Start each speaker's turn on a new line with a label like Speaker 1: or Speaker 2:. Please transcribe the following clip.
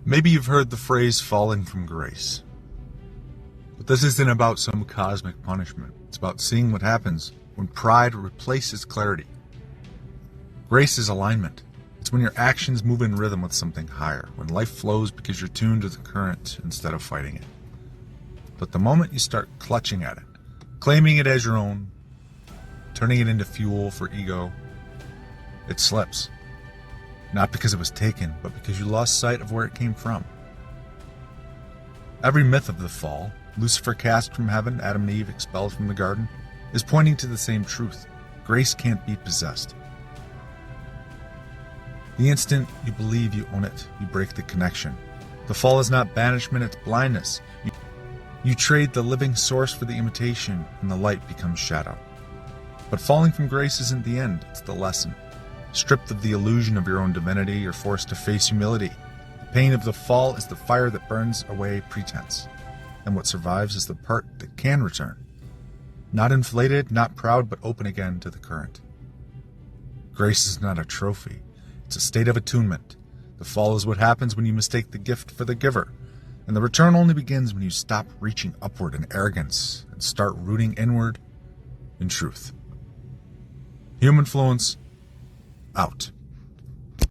Speaker 1: Maybe you've heard the phrase falling from grace. But this isn't about some cosmic punishment. It's about seeing what happens when pride replaces clarity. Grace is alignment. It's when your actions move in rhythm with something higher, when life flows because you're tuned to the current instead of fighting it. But the moment you start clutching at it, claiming it as your own, turning it into fuel for ego, it slips. Not because it was taken, but because you lost sight of where it came from. Every myth of the fall, Lucifer cast from heaven, Adam and Eve expelled from the garden, is pointing to the same truth. Grace can't be possessed. The instant you believe you own it, you break the connection. The fall is not banishment, it's blindness. You trade the living source for the imitation, and the light becomes shadow. But falling from grace isn't the end, it's the lesson. Stripped of the illusion of your own divinity, you're forced to face humility. The pain of the fall is the fire that burns away pretense. And what survives is the part that can return. Not inflated, not proud, but open again to the current. Grace is not a trophy. It's a state of attunement. The fall is what happens when you mistake the gift for the giver. And the return only begins when you stop reaching upward in arrogance and start rooting inward in truth. Humanfluence, out.